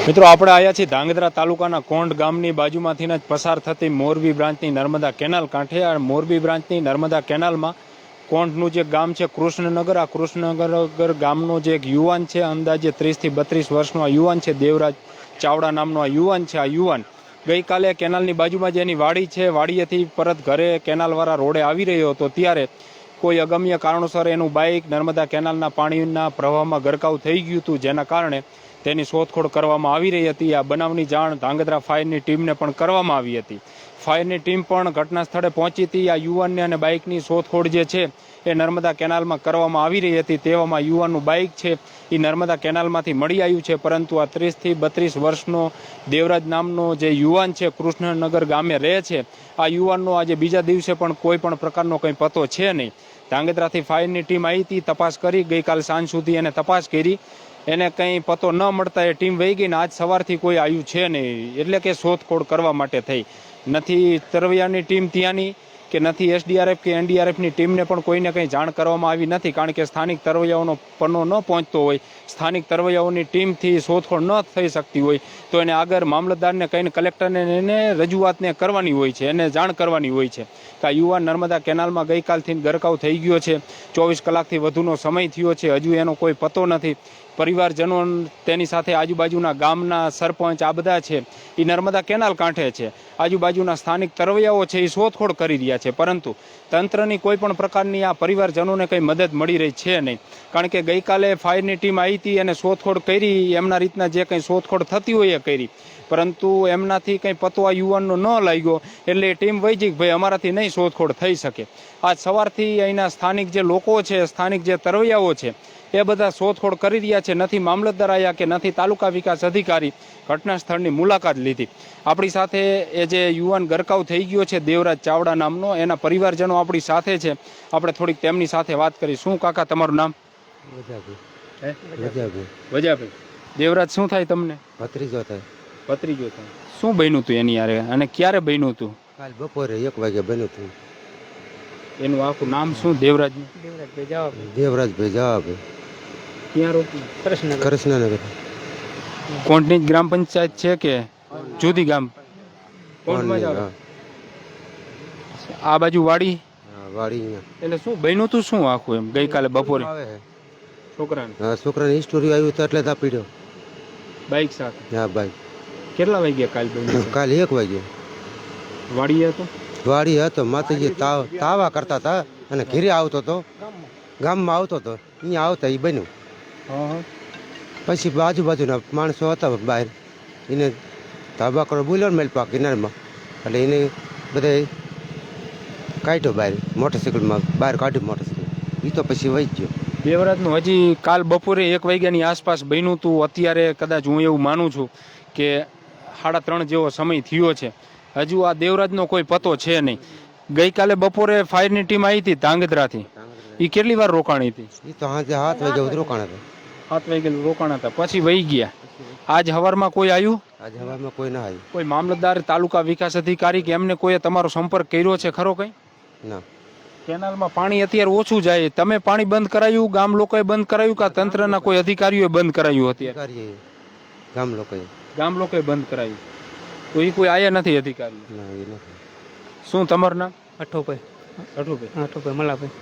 મિત્રો આપણે આવ્યા છીએ ધાંગધ્રા તાલુકાના કોંઢ ગામની બાજુમાંથી જ પસાર થતી મોરબી બ્રાન્ચની નર્મદા કેનાલ કાંઠે. આ મોરબી બ્રાન્ચની નર્મદા કેનાલમાં કોંઢનું જે ગામ છે કૃષ્ણનગર, આ કૃષ્ણનગર ગામનો જે એક યુવાન છે, અંદાજે 30 થી 32 વર્ષનો આ યુવાન છે, દેવરાજ ચાવડા નામનો આ યુવાન છે. આ યુવાન ગઈકાલે કેનાલની બાજુમાં જે એની વાડી છે, વાડીએથી પરત ઘરે કેનાલવાળા રોડે આવી રહ્યો હતો, ત્યારે કોઈ અગમ્ય કારણોસર એનું બાઇક નર્મદા કેનાલના પાણીના પ્રવાહમાં ગરકાવ થઈ ગયું હતું, જેના કારણે તેની શોધખોળ કરવામાં આવી રહી હતી. આ બનાવની જાણ ધાંગધ્રા ફાયરની ટીમને પણ કરવામાં આવી હતી. ફાયરની ટીમ પણ ઘટના સ્થળે પહોંચી હતી. આ યુવાનને અને બાઇકની શોધખોળ જે છે એ નર્મદા કેનાલમાં કરવામાં આવી રહી હતી. તેવામાં યુવાનનું બાઇક છે એ નર્મદા કેનાલમાંથી મળી આવ્યું છે, પરંતુ આ 30 થી 32 વર્ષનો દેવરાજ નામનો જે યુવાન છે, કૃષ્ણનગર ગામે રહે છે, આ યુવાનનો આજે બીજા દિવસે પણ કોઈ પણ પ્રકારનો કંઈ પતો છે નહીં. ધાંગધ્રાથી ફાયરની ટીમ આવી હતી, તપાસ કરી, ગઈકાલ સાંજ સુધી એને તપાસ કરી, એને કંઈ પતો ન મળતા એ ટીમ વહી ગઈ ને આજ સવારથી કોઈ આવ્યું છે નહીં, એટલે કે શોધખોળ કરવા માટે થઈ. નથી તરવૈયાની ટીમ ત્યાંની કે નથી એસડીઆરએફ કે એનડીઆરએફની ટીમને પણ કોઈને કંઈ જાણ કરવામાં આવી નથી, કારણ કે સ્થાનિક તરવૈયાઓનો પન્નો ન પહોંચતો હોય, સ્થાનિક તરવૈયાઓની ટીમથી શોધખોળ ન થઈ શકતી હોય તો એને આગળ મામલતદારને કહીને કલેક્ટરને એને રજૂઆતને કરવાની હોય છે, એને જાણ કરવાની હોય છે કે આ યુવાન નર્મદા કેનાલમાં ગઈકાલથી ગરકાવ થઈ ગયો છે, 24 કલાકથી વધુનો સમય થયો છે, હજુ એનો કોઈ પતો નથી. પરિવારજનો તેની સાથે આજુબાજુના ગામના સરપંચ આ બધા છે એ નર્મદા કેનાલ કાંઠે છે, આજુબાજુના સ્થાનિક તરવૈયાઓ છે એ શોધખોળ કરી રહ્યા છે, પરંતુ તંત્રની કોઈ પણ પ્રકારની આ પરિવારજનોને કંઈ મદદ મળી રહી છે નહીં. કારણ કે ગઈકાલે ફાયરની ટીમ આવી હતી અને શોધખોળ કરી, એમના રીતના જે કંઈ શોધખોળ થતી હોય એ કરી, પરંતુ એમનાથી કંઈ પતો આ યુવાનનો ન લાગ્યો, એટલે ટીમ વહી ગઈ કે ભાઈ અમારાથી નહીં શોધખોળ થઈ શકે. આજ સવારથી અહીંના સ્થાનિક જે લોકો છે, સ્થાનિક જે તરવૈયાઓ છે, એ બધા શોધખોળ કરી રહ્યા છે. નથી મામલતદાર આવ્યા કે નથી તાલુકા વિકાસ અધિકારી ઘટના સ્થળની મુલાકાત લીધી. આપણી સાથે એ જે યુવાન ગરકાવ થઈ ગયો છે, દેવરાજ ચાવડા નામનો, એના પરિવારજનો આપણી સાથે છે. આપણે થોડીક તેમની સાથે વાત કરી. શું કાકા તમારું નામ? વજાભાઈ. દેવરાજ શું થાય તમને? ભત્રીજો થાય. ભત્રીજો થાય. શું બન્યું હતું એની યારે અને ક્યારે બન્યું હતું? કાલ બપોરે 1 વાગે બન્યું હતું. એનું આખું નામ શું? દેવરાજનું? દેવરાજભાઈ જવાબ. ક્યાં રોકી? કૃષ્ણનગર. કોંઢની જ ગ્રામ પંચાયત છે કે જુદી ગામ? કોંઢમાં જ આવે. આ બાજુ વાડી? વાડી અહીંયા. એટલે શું બન્યું હતું શું આખું એમ ગઈકાલે બપોરે? છોકરાને? હા, છોકરાને હિસ્ટોરી આવ્યું તો એટલે તાપીડ્યો બાઇક સાથે? હા, બાઈક. કેટલા વાગ્યા કાલ બન્યું? કાલે 1 વાગે. વાડી હતો? વાડી હતો. માતાજી તાવા કરતા હતા અને ઘેરે આવતો હતો, ગામમાં આવતો હતો, અહીંયા આવતા એ બન્યું. પછી આજુબાજુના માણસો હતા બહાર, એને ધાબા કરો બોલ્યો મેલ પાક કિનારમાં, એટલે એને બધા કાઢ્યો બહાર, મોટરસાઇકલમાં બહાર કાઢ્યું મોટરસાઇકલ. એ તો પછી વહી ગયો. દેવરાજનું હજી કાલ બપોરે 1 વાગ્યાની આસપાસ બન્યું હતું. અત્યારે કદાચ હું એવું માનું છું કે 3:30 જેવો સમય થયો છે. હજુ આ દેવરાજનો કોઈ પતો છે નહીં. ગઈકાલે બપોરે ફાયરની ટીમ આવી હતી ધાંગધ્રાથી, એ કેટલી વાર રોકાણી હતી? એ તો સાંજે 7 વાગે રોકાણ હતા. 7 વાગે રોકાણ હતા, પછી વહી ગયા. આજ હવારમાં કોઈ આવ્યું? આજે હવામાં કોઈ ના આવ્યું. કોઈ મામલતદાર, તાલુકા વિકાસ અધિકારી કે એમને કોઈ તમારો સંપર્ક કર્યો છે ખરો કંઈ? ના. કેનાલમાં પાણી અત્યારે ઓછું જાય, તમે પાણી બંધ કરાયું, ગામ લોકોએ બંધ કરાયું કે તંત્રના કોઈ અધિકારીઓએ બંધ કરાયું? અત્યારે ગામ લોકોએ. ગામ લોકોએ બંધ કરાયું, તો એ કોઈ આયા નથી અધિકારી? ના, એ નથી. શું તમારું નામ? અઠોભાઈ. અઠોભાઈ મલાભાઈ.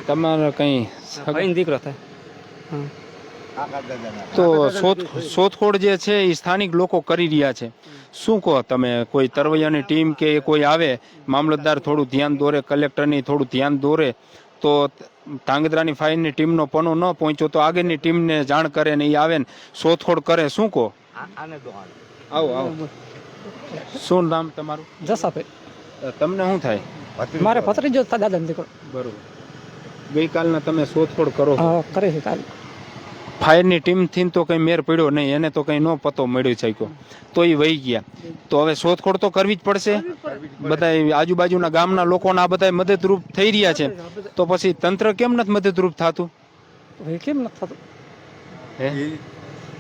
તમારે કંઈ દીકરો થાય. તો શોધખોળ જે છે એ સ્થાનિક લોકો કરી રહ્યા છે. શું કહો તમે? કોઈ તરવૈયાની ટીમ કે કોઈ આવે, મામલતદાર થોડું ધ્યાન દોરે, કલેક્ટરની થોડું ધ્યાન દોરે, તો ધાંગધ્રાની ફાયરની ટીમનો પનો ન પહોંચ્યો તો આગળની ટીમને જાણ કરે ને એ આવે ને શોધખોળ કરે. શું કહો? આવો આવો. શું નામ તમારું? જસાભાઈ. તમને શું થાય? મારે ભત્રીજો દાદા દીકરો. બરોબર. ગઈકાલના તમે શોધખોળ કરો? હા, કરે છે. કાલ ફાયરની ટીમથી તો કંઈ મેર પડ્યો નહીં, એને તો કંઈ ન પતો મળ્યો શક્યો, તો એ વહી ગયા. તો હવે શોધખોળ તો કરવી જ પડશે. બધા આજુબાજુના ગામના લોકોના આ બધા મદદરૂપ થઈ રહ્યા છે, તો પછી તંત્ર કેમ નથી મદદરૂપ થતું? કેમ નથી થતું?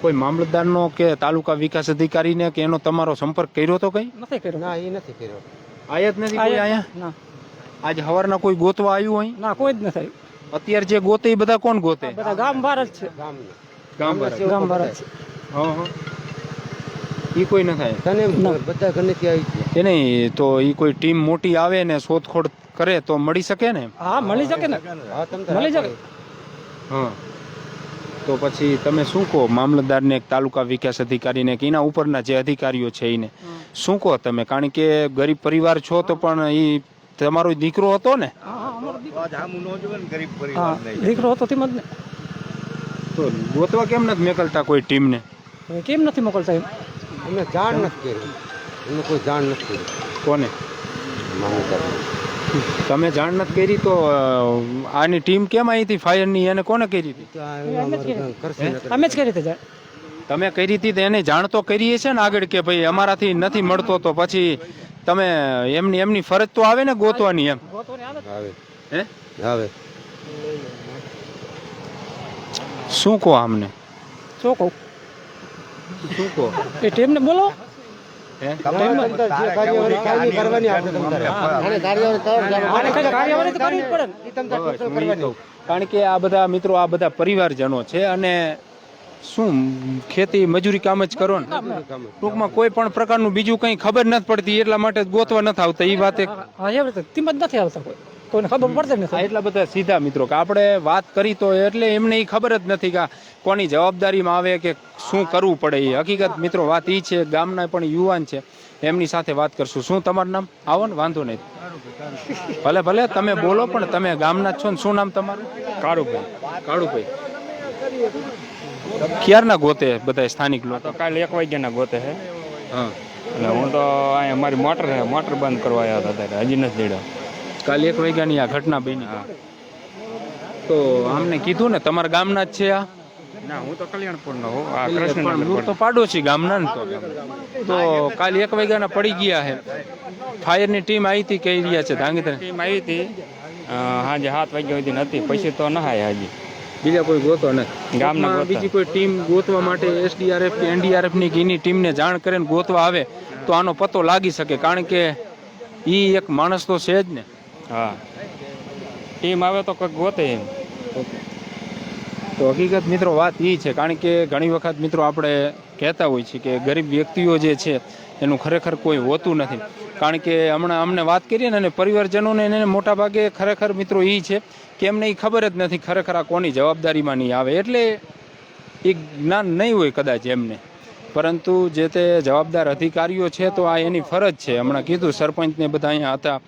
કોઈ મામલતદારનો કે તાલુકા વિકાસ અધિકારીને કે એનો તમારો સંપર્ક કર્યો તો કંઈ? નથી કર્યો. ના, એ નથી કર્યો. આયા જ નથી કોઈ અહીંયા? ના. આજ હવારના કોઈ ગોતવા આવ્યું હોય? ના, કોઈ જ નથી. અત્યારે જે ગોતે એ બધા કોણ ગોતે? બધા ગામ બહાર જ છે. ગામ બહાર ગામ બહાર જ છે. એ કોઈ ન થાય તને બધા ઘરેથી આવી ગયા. એ નહીં તો એ કોઈ ટીમ મોટી આવે ને શોધખોળ કરે તો મળી શકે ને. હા મળી શકે ને, હા તમે મળી શકે. હા તો પછી તમે શું કહો મામલતદારને, એક તાલુકા વિકાસ અધિકારીને કે એના ઉપરના જે અધિકારીઓ છે એને શું કહો તમે? કારણ કે ગરીબ પરિવાર છો તો પણ એ તમારો દીકરો હતો ને, હા દીકરો હતો તેમ જ ને. તો ગોતવા કેમ નથી મોકલતા કોઈ ટીમને? હવે કેમ નથી મોકલતા એમ? અમે જાણ નથી કરી, અમે કોઈ જાણ નથી કરી. કોને મામલતદાર તમે જાણ નથી કરી તો આની ટીમ કેમ આવી હતી ફાયરની? એને કોને કરી હતી? અમે જ કરી રીતે જાય. તમે કરી હતી તો એને જાણ તો કરી છે ને આગળ કે ભાઈ અમારાથી નથી મળતો, તો પછી તમે એમની ફરજ તો આવે ને ગોતવાની એમ. આવે હે આવે શું કહો આમને? શું કહું? શું કહો? એ ટીમને બોલો. હે કરવાની આપણે આને કઈ કાર્યવાહી તો કરવી જ પડે ને. કારણ કે આ બધા મિત્રો, આ બધા પરિવારજનો છે અને શું ખેતી મજૂરી કામ જ કરો ને, ટૂંકમાં કોઈ પણ પ્રકારનું બીજું કંઈ ખબર નથી પડતી એટલા માટે જ ગોતવા નથી આવતા. એ વાત એક હા એવી રીતે તેમ જ નથી આવતા કોઈ, કોઈને ખબર પડતી જ નથી. એટલા બધા સીધા મિત્રો કે આપણે વાત કરી તો એટલે એમને એ ખબર જ નથી કે કોની જવાબદારીમાં આવે કે શું કરવું પડે. એ હકીકત મિત્રો વાત એ છે. ગામના પણ યુવાન છે, એમની સાથે વાત કરશું. શું તમારું નામ? આવો ને, વાંધો નહીં, ભલે ભલે તમે બોલો, પણ તમે ગામના જ છો ને. શું નામ તમારું? કાળુભાઈ. કાળુભાઈ ક્યારના ગોતે બધા સ્થાનિક લોકો? કાલે 1 વાગ્યાના ગોતે છે. હા એટલે હું તો અહીંયા મારી મોટર બંધ કરવા આવ્યા હતા ત્યારે, હજી નથી દેડ્યો. કાલે 1 વાગ્યાની આ ઘટના બની. તો આમને કીધું ને તમારા ગામના જ છે આ? ના, હું તો કલ્યાણપુરનો હોઉં. આ પણ કૃષ્ણનગર હું તો પાડોશી ગામના ને. તો કાલે 1 વાગ્યાના પડી ગયા છે. ફાયરની ટીમ આવી હતી, કઈ રહ્યા છે ધાંગધ્રા? ટીમ આવી હતી સાંજે 7 વાગ્યા સુધી નથી, પછી તો નહાય હજી. બીજા કોઈ ગોતો નથી ગામના ગોતા. બીજી કોઈ ટીમ ગોતવા માટે એસડીઆરએફ કે એનડીઆરએફ ની એની ટીમને જાણ કરે ને ગોતવા આવે તો આનો પતો લાગી શકે. કારણ કે ઈ એક માણસ તો છે જ ને. હા, ટીમ આવે તો કંઈક ગોતે એમ. તો હકીકત મિત્રો વાત એ છે. કારણ કે ઘણી વખત મિત્રો આપણે કહેતા હોય છે કે ગરીબ વ્યક્તિઓ જે છે એનું ખરેખર કોઈ હોતું નથી. કારણ કે હમણાં અમને વાત કરીએ ને, અને પરિવારજનોને એને મોટા ભાગે ખરેખર મિત્રો એ છે કે એમને એ ખબર જ નથી ખરેખર આ કોની જવાબદારીમાં નહીં આવે. એટલે એ જ્ઞાન નહીં હોય કદાચ એમને, પરંતુ જે તે જવાબદાર અધિકારીઓ છે તો આ એની ફરજ છે. હમણાં કીધું સરપંચને બધા અહીંયા હતા,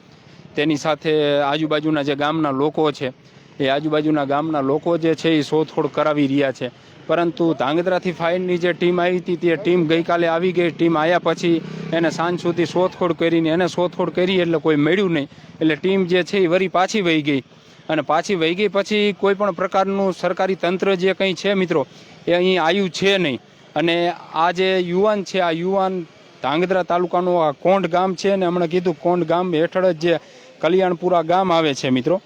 તેની સાથે આજુબાજુના જે ગામના લોકો છે એ આજુબાજુના ગામના લોકો જે છે એ શોધખોળ કરાવી રહ્યા છે. પરંતુ ધાંગધ્રાથી ફાયરની જે ટીમ આવી હતી તે ટીમ ગઈકાલે આવી ગઈ. ટીમ આવ્યા પછી એને સાંજ સુધી શોધખોળ કરીને શોધખોળ કરી એટલે કોઈ મળ્યું નહીં. એટલે ટીમ જે છે એ વળી પાછી વહી ગઈ. અને પાછી વહી ગઈ પછી કોઈ પણ પ્રકારનું સરકારી તંત્ર જે કંઈ છે મિત્રો એ અહીં આવ્યું છે નહીં. અને આ જે યુવાન છે, આ યુવાન ધાંગધ્રા તાલુકાનું આ કોંઢ ગામ છે ને, હમણાં કીધું કોંઢ ગામ હેઠળ જ જે કલ્યાણપુરા ગામ આવે છે મિત્રો,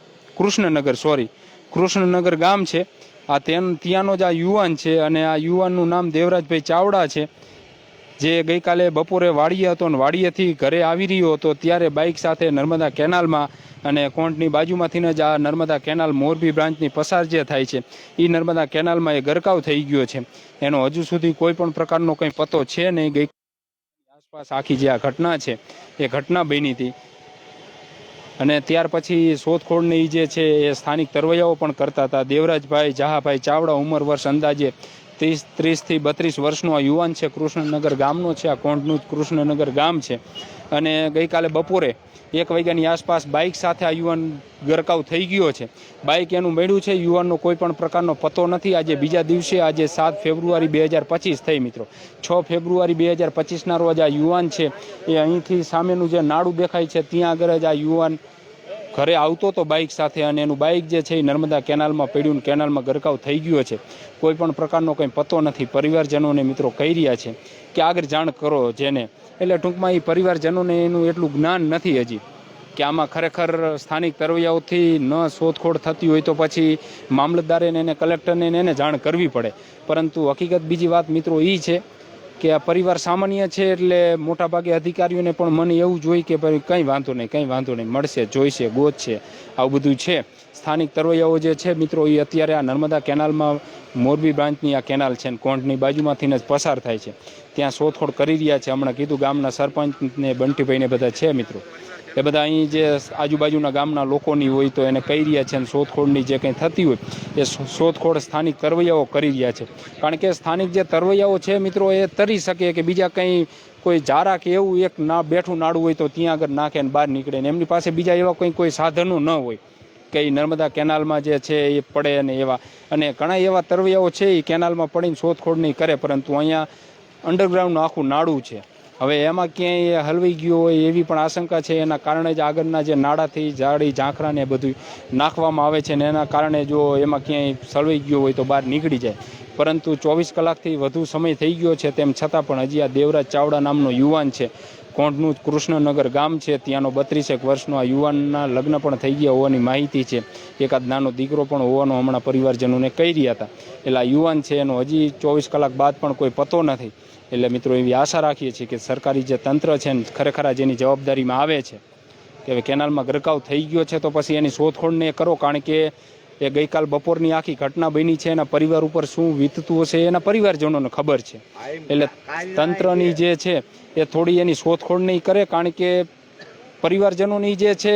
કૃષ્ણનગર ગામ છે. આ ત્યાંનો જ આ યુવાન છે અને આ યુવાનનું નામ દેવરાજભાઈ ચાવડા છે, જે ગઈકાલે બપોરે વાડીએ હતો અને વાડીએથી ઘરે આવી રહ્યો હતો ત્યારે બાઇક સાથે નર્મદા કેનાલમાં, અને કોંઢની બાજુમાંથીને જ આ નર્મદા કેનાલ મોરબી બ્રાન્ચની પસાર જે થાય છે એ નર્મદા કેનાલમાં એ ગરકાવ થઈ ગયો છે. એનો હજુ સુધી કોઈ પણ પ્રકારનો કંઈ પતો છે નહીં. ગઈ આસપાસ આખી જે આ ઘટના છે એ ઘટના બની હતી. અને ત્યાર પછી શોધખોળની જે છે એ સ્થાનિક તરવૈયાઓ પણ કરતા હતા. દેવરાજભાઈ જહાભાઈ ચાવડા, ઉંમર વર્ષ અંદાજે 30 થી 32 વર્ષનો આ યુવાન છે. કૃષ્ણનગર ગામનો છે, આ કોંઢનું જ કૃષ્ણનગર ગામ છે. અને ગઈકાલે બપોરે 1 વાગ્યાની આસપાસ બાઇક સાથે આ યુવાન ગરકાવ થઈ ગયો છે. બાઇક એનું મળ્યું છે, યુવાનનો કોઈ પણ પ્રકારનો પતો નથી. આજે બીજા દિવસે, આજે 7 ફેબ્રુઆરી 2025 થઈ મિત્રો. 6 ફેબ્રુઆરી 2025ના રોજ આ યુવાન છે એ અહીંથી સામેનું જે નાળું દેખાય છે ત્યાં આગળ જ આ યુવાન ઘરે આવતો હતો બાઇક સાથે, અને એનું બાઇક જે છે એ નર્મદા કેનાલમાં પડ્યું, કેનાલમાં ગરકાવ થઈ ગયો છે. કોઈ પણ પ્રકારનો કંઈ પતો નથી. પરિવારજનોને મિત્રો કહી રહ્યા છે કે આગળ જાણ કરો જેને. એટલે ટૂંકમાં એ પરિવારજનોને એનું એટલું જ્ઞાન નથી હજી કે આમાં ખરેખર સ્થાનિક તરવૈયાઓથી ન શોધખોળ થતી હોય તો પછી મામલતદારે એને, કલેક્ટરને એને જાણ કરવી પડે. પરંતુ હકીકત બીજી વાત મિત્રો એ છે કે આ પરિવાર સામાન્ય છે એટલે મોટાભાગે અધિકારીઓને પણ મને એવું જોઈએ કે ભાઈ કંઈ વાંધો નહીં, મળશે, જોઈશે, ગોતશે, આવું બધું છે. સ્થાનિક તરવૈયાઓ જે છે મિત્રો એ અત્યારે આ નર્મદા કેનાલમાં મોરબી બ્રાન્ચની આ કેનાલ છે ને કોંઢની બાજુમાંથી જ પસાર થાય છે, ત્યાં શોધખોળ કરી રહ્યા છે. હમણાં કીધું ગામના સરપંચને બંટીભાઈને બધા છે મિત્રો, એ બધા અહીં જે આજુબાજુના ગામના લોકોની હોય તો એને કહી રહ્યા છે અને શોધખોળની જે કંઈ થતી હોય એ શોધખોળ સ્થાનિક તરવૈયાઓ કરી રહ્યા છે. કારણ કે સ્થાનિક જે તરવૈયાઓ છે મિત્રો એ તરી શકે કે બીજા કંઈ કોઈ જારા કે એવું એક ના બેઠું નાડું હોય તો ત્યાં આગળ નાખે ને બહાર નીકળે ને એમની પાસે બીજા એવા કોઈ સાધનો ન હોય કે એ નર્મદા કેનાલમાં જે છે એ પડે અને એવા, અને ઘણા એવા તરવૈયાઓ છે એ કેનાલમાં પડીને શોધખોળ નહીં કરે, પરંતુ અહીંયા અંડરગ્રાઉન્ડનું આખું નાડું છે. હવે એમાં ક્યાંય હલવાઈ ગયો હોય એવી પણ આશંકા છે. એના કારણે જ આગળના જે નાડાથી જાડી ઝાંખરા ને બધું નાખવામાં આવે છે ને એના કારણે જો એમાં ક્યાંય સળવાઈ ગયો હોય તો બહાર નીકળી જાય. પરંતુ 24 કલાકથી વધુ સમય થઈ ગયો છે, તેમ છતાં પણ હજી આ દેવરાજ ચાવડા નામનો યુવાન છે, કોંઢનું કૃષ્ણનગર ગામ છે, ત્યાંનો 32 વર્ષનો આ યુવાનના લગ્ન પણ થઈ ગયા હોવાની માહિતી છે. એકાદ નાનો દીકરો પણ હોવાનો હમણાં પરિવારજનોને કહી રહ્યા હતા. એટલે આ યુવાન છે એનો હજી 24 કલાક બાદ પણ કોઈ પતો નથી. એટલે મિત્રો એવી આશા રાખીએ છીએ કે સરકારી જે તંત્ર છે ને ખરેખર જેની જવાબદારીમાં આવે છે કે હવે કેનાલમાં ગરકાવ થઈ ગયો છે તો પછી એની શોધખોળને એ કરો. કારણ કે એ ગઈકાલ બપોરની આખી ઘટના બની છે, એના પરિવાર ઉપર શું વીતતું હશે એના પરિવારજનોને ખબર છે. એટલે તંત્રની જે છે એ થોડી એની શોધખોળ નહીં કરે, કારણ કે પરિવારજનોની જે છે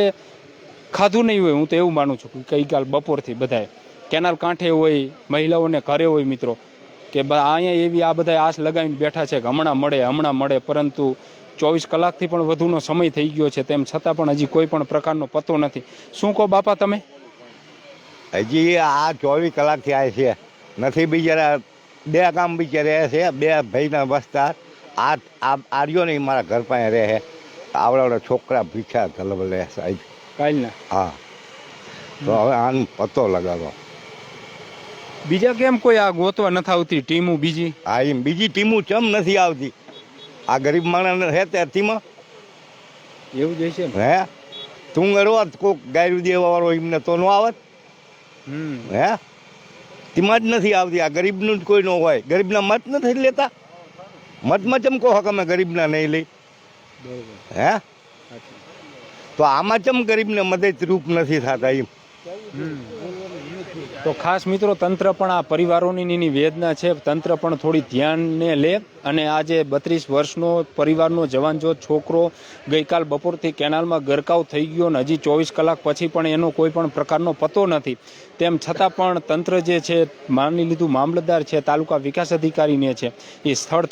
ખાધું નહીં હોય. હું તો એવું માનું છું કે ગઈકાલ બપોરથી બધાએ કેનાલ કાંઠે હોય, મહિલાઓને ઘરે હોય મિત્રો, કે અહીંયા એવી આ બધા આશ લગાવીને બેઠા છે કે હમણાં મળે, પરંતુ 24 કલાકથી પણ વધુનો સમય થઈ ગયો છે, તેમ છતાં પણ હજી કોઈ પણ પ્રકારનો પતો નથી. શું કહો બાપા તમે? હજી આ 24 કલાકથી આવે છે નથી. બિચારા 2 ગામ બિચારા છે, 2 ભાઈના વસતા. આ રહ્યો નહીં મારા ઘર પાસે રહે છે. આવડા છોકરા ભીખા તલબ લે સાહેબ કાલના. હા, તો હવે આનો પતો લગાડો. બીજા કેમ કોઈ આ ગોતવા નથી આવતી ટીમો બીજી? હા, એમ બીજી ટીમો ચમ નથી આવતી. આ ગરીબ માણસ હે ત્યારથીમાં એવું જ છે હે. તું ગરવા કોઈક ગાયરું દેવા વાળો એમને તો ન આવત હે. તેમાં જ નથી આવતી. આ ગરીબનું જ કોઈ ન હોય. ગરીબના મત નથી લેતા. મતમાં ચમ કહો કે અમે ગરીબના નહીં લઈ હે. તો આમાં ચમ ગરીબને મદદરૂપ નથી થતા એમ. તો ખાસ મિત્રો તંત્ર પણ આ પરિવારોની એની વેદના છે, તંત્ર પણ થોડી ધ્યાનને લે અને આ જે 32 વર્ષનો પરિવારનો જવાન જો છોકરો ગઈકાલ બપોરથી કેનાલમાં ગરકાવ થઈ ગયો ને હજી 24 કલાક પછી પણ એનો કોઈ પણ પ્રકારનો પતો નથી, તેમ છતાં પણ તંત્ર જે છે માની લીધું મામલતદાર છે, તાલુકા વિકાસ અધિકારીને છે એ સ્થળ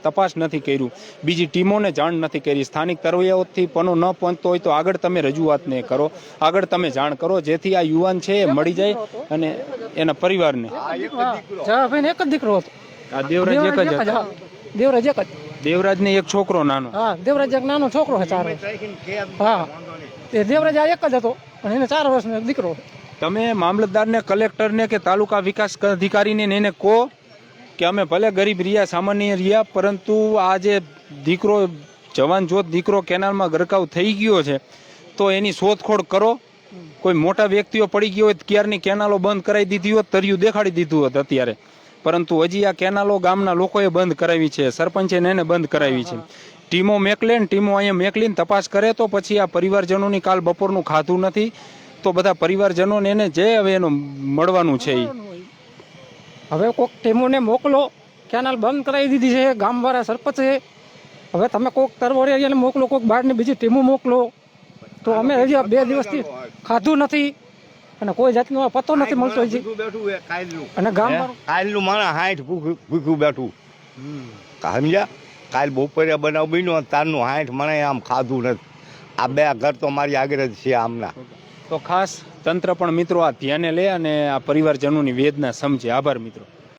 તપાસ નથી કર્યું, બીજી ટીમોને જાણ નથી કરી. સ્થાનિક તરવૈયાઓથી પનો ન પહોંચતો હોય તો આગળ તમે રજૂઆતને કરો, આગળ તમે જાણ કરો, જેથી આ યુવાન છે એ મળી જાય અને એના પરિવારને. એક જ દીકરો હતો. આ દેવરાજ એક જ. દેવરાજને એક છોકરો નાનો. હા, દેવરાજ એક નાનો છોકરો છે 4 વર્ષ. હા, એ દેવરાજ આ એક જ હતો અને એને 4 વર્ષનો એક દીકરો. તમે મામલતદારને, કલેક્ટરને કે તાલુકા વિકાસ અધિકારીને એને કહો કે અમે ભલે ગરીબ રહ્યા, સામાન્ય રહ્યા, પરંતુ આ જે દીકરો જવાન જોત દીકરો કેનાલમાં ગરકાવ થઈ ગયો છે તો એની શોધખોળ કરો. કોઈ મોટા વ્યક્તિઓ પડી ગયો હોય ક્યારની કેનાલો બંધ કરાવી દીધી હોત, તરિયું દેખાડી દીધું હોત અત્યારે, પરંતુ હજી આ કેનાલો ગામના લોકોએ બંધ કરાવી છે, સરપંચે એને બંધ કરાવી છે. ટીમો અહીંયા મેકલીને તપાસ કરે તો પછી આ પરિવારજનોની કાલ બપોરનું ખાધું નથી તો બધા પરિવારજનોને એને જે હવે એનું મળવાનું છે. હવે કોઈક ટીમોને મોકલો. કેનાલ બંધ કરાવી દીધી છે ગામવાળા સરપંચે. હવે તમે કોઈક તરવરિયાને મોકલો, કોઈક બહારની બીજી ટીમો મોકલો. તો અમે હજી 2 દિવસથી ખાધું નથી અને કોઈ જાતનો પતો નથી મળતો હજી. અને ગામ કાલનું માણસ 60 ભૂખ્યું બેઠું સમજ્યા. કાલ બપોરે બનાવ બન્યો તારનું 60 મને આમ ખાધું નથી. આ 2 ઘર તો મારી આગળ જ છે આમના. તો ખાસ તંત્ર પણ મિત્રો આ ધ્યાને લે અને આ પરિવારજનોની વેદના સમજે. આભાર મિત્રો.